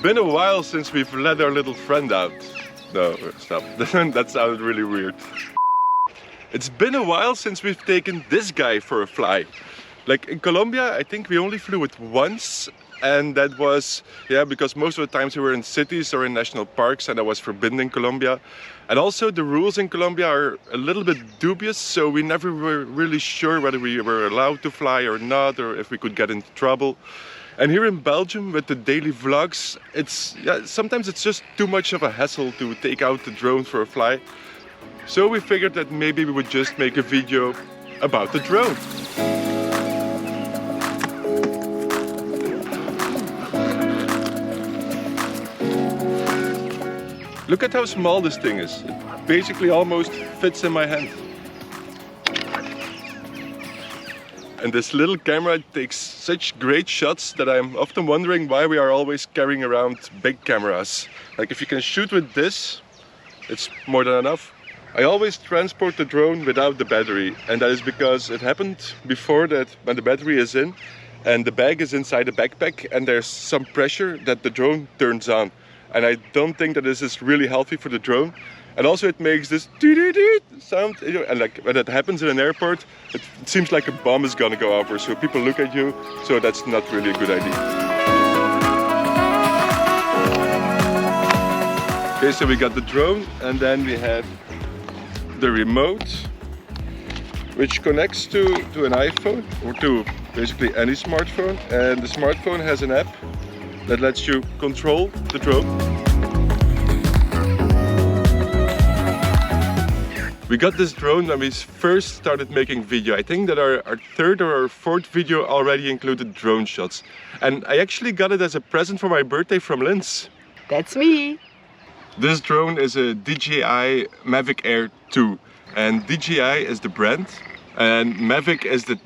been a while since we've let our little friend out. No, stop. That sounded really weird. It's been a while since we've taken this guy for a fly. Like in Colombia, I think we only flew it once. And that was, yeah, because most of the times we were in cities or in national parks, and that was forbidden in Colombia. And also the rules in Colombia are a little bit dubious, so we never were really sure whether we were allowed to fly or not, or if we could get into trouble. And here in Belgium with the daily vlogs, sometimes it's just too much of a hassle to take out the drone for a fly. So we figured that maybe we would just make a video about the drone. Look at how small this thing is. It basically almost fits in my hand. And this little camera takes such great shots that I'm often wondering why we are always carrying around big cameras. Like if you can shoot with this, it's more than enough. I always transport the drone without the battery, and that is because it happened before that when the battery is in and the bag is inside the backpack and there's some pressure that the drone turns on. And I don't think that this is really healthy for the drone. And also it makes this sound, and like when that happens in an airport, it seems like a bomb is gonna go over, so people look at you, so that's not really a good idea. Okay, so we got the drone, and then we have the remote, which connects to an iPhone, or to basically any smartphone. And the smartphone has an app that lets you control the drone. We got this drone when we first started making video. I think that our third or our fourth video already included drone shots. And I actually got it as a present for my birthday from Linz. That's me! This drone is a DJI Mavic Air 2. And DJI is the brand, and Mavic is the...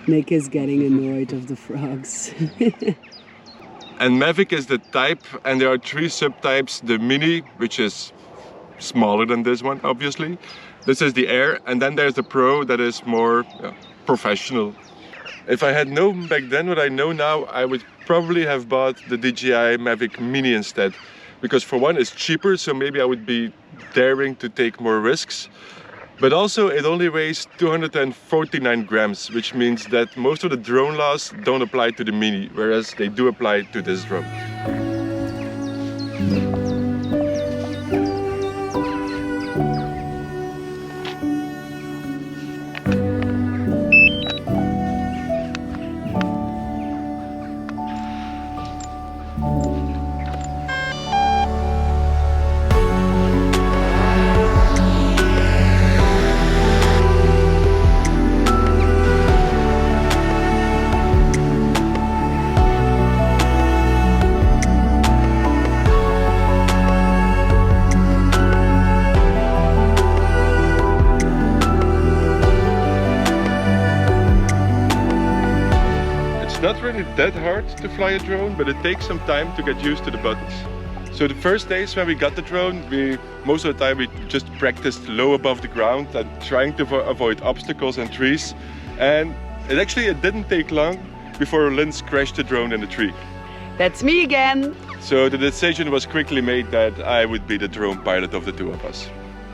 Nick is getting annoyed of the frogs. And Mavic is the type, and there are three subtypes. The Mini, which is smaller than this one, obviously. This is the Air, and then there's the Pro that is more professional. If I had known back then what I know now, I would probably have bought the DJI Mavic Mini instead. Because for one, it's cheaper, so maybe I would be daring to take more risks. But also it only weighs 249 grams, which means that most of the drone laws don't apply to the Mini, whereas they do apply to this drone. Not really that hard to fly a drone, but it takes some time to get used to the buttons. So the first days when we got the drone, most of the time we just practiced low above the ground and trying to avoid obstacles and trees. And it didn't take long before Linz crashed the drone in a tree. That's me again! So the decision was quickly made that I would be the drone pilot of the two of us.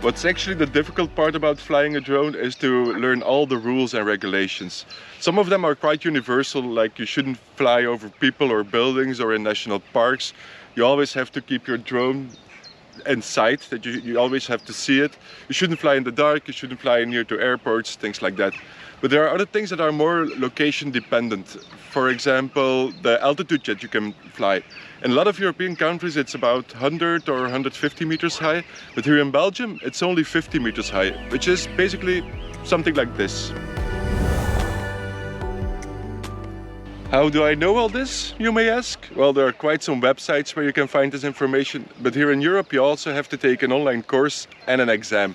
What's actually the difficult part about flying a drone is to learn all the rules and regulations. Some of them are quite universal, like you shouldn't fly over people or buildings or in national parks. You always have to keep your drone in sight, that you always have to see it. You shouldn't fly in the dark, you shouldn't fly near to airports, things like that. But there are other things that are more location dependent. For example, the altitude that you can fly. In a lot of European countries it's about 100 or 150 meters high, but here in Belgium it's only 50 meters high, which is basically something like this. How do I know all this, you may ask? Well, there are quite some websites where you can find this information, but here in Europe you also have to take an online course and an exam.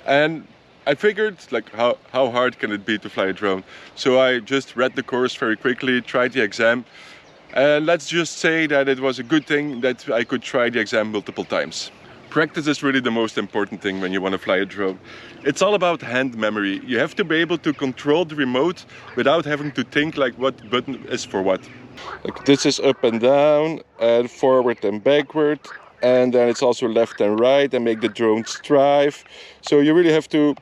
And I figured, like, how hard can it be to fly a drone? So I just read the course very quickly, tried the exam, and let's just say that it was a good thing that I could try the exam multiple times. Practice is really the most important thing when you want to fly a drone. It's all about hand memory. You have to be able to control the remote without having to think like what button is for what. Like this is up and down and forward and backward, and then it's also left and right and make the drone strive. So you really have to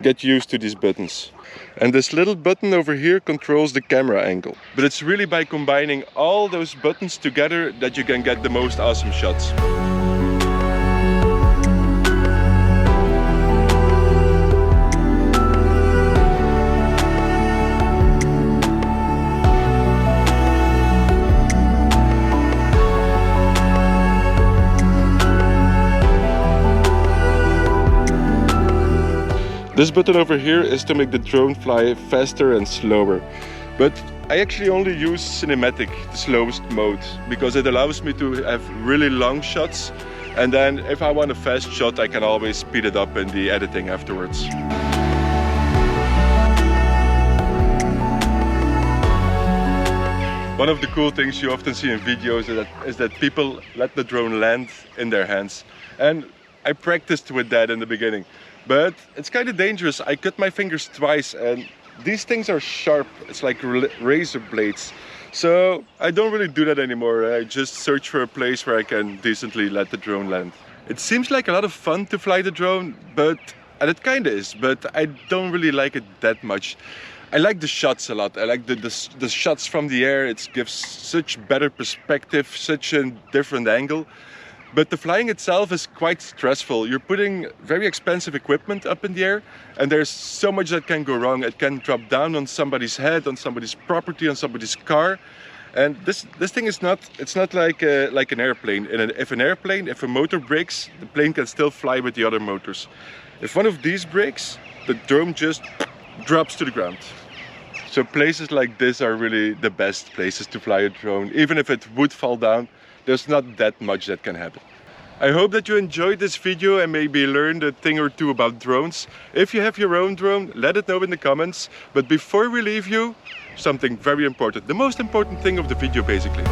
get used to these buttons. And this little button over here controls the camera angle. But it's really by combining all those buttons together that you can get the most awesome shots. This button over here is to make the drone fly faster and slower. But I actually only use cinematic, the slowest mode, because it allows me to have really long shots. And then if I want a fast shot, I can always speed it up in the editing afterwards. One of the cool things you often see in videos is that people let the drone land in their hands. And I practiced with that in the beginning. But it's kind of dangerous. I cut my fingers twice and these things are sharp. It's like razor blades. So I don't really do that anymore. I just search for a place where I can decently let the drone land. It seems like a lot of fun to fly the drone, and it kind of is, but I don't really like it that much. I like the shots a lot. I like the shots from the air. It gives such better perspective, such a different angle. But the flying itself is quite stressful. You're putting very expensive equipment up in the air and there's so much that can go wrong. It can drop down on somebody's head, on somebody's property, on somebody's car. And this thing is not like an airplane. If a motor breaks, the plane can still fly with the other motors. If one of these breaks, the drone just drops to the ground. So places like this are really the best places to fly a drone. Even if it would fall down, there's not that much that can happen. I hope that you enjoyed this video and maybe learned a thing or two about drones. If you have your own drone, let it know in the comments. But before we leave you, something very important. The most important thing of the video basically.